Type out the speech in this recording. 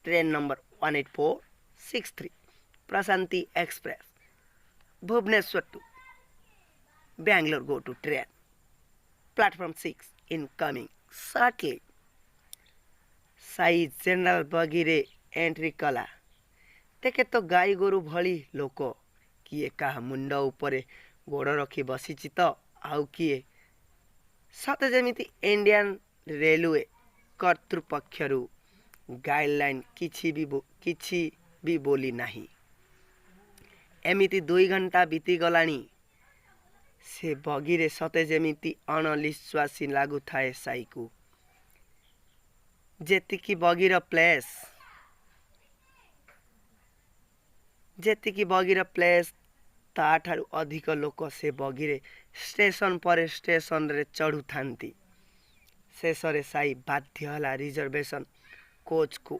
Train number 18463 Prasanti Express Bhubaneswar to Bangalore go to train. Platform 6 incoming shortly. साई general बगिरे entry कला देखे तो गाई गोरु भली लोक किए कहा मुंड उपरे गोड़ रखी बसीची तो आउ किए सते जेमिति इंडियन रेलवे कर्तृपक्षरु गाइडलाइन किछि भी बोली नाही। एमिति 2 घंटा बीती गलानी से बगिरे सते जेमिति अणनिश्वासी लागु थाए साईकु जेतिकी बगिर प्लेस ताठारु अधिक लोक से बगिरे स्टेशन पर स्टेशन रे चढ़ु थांती। शेषरे साई बाध्य हला रिजर्वेशन कोच को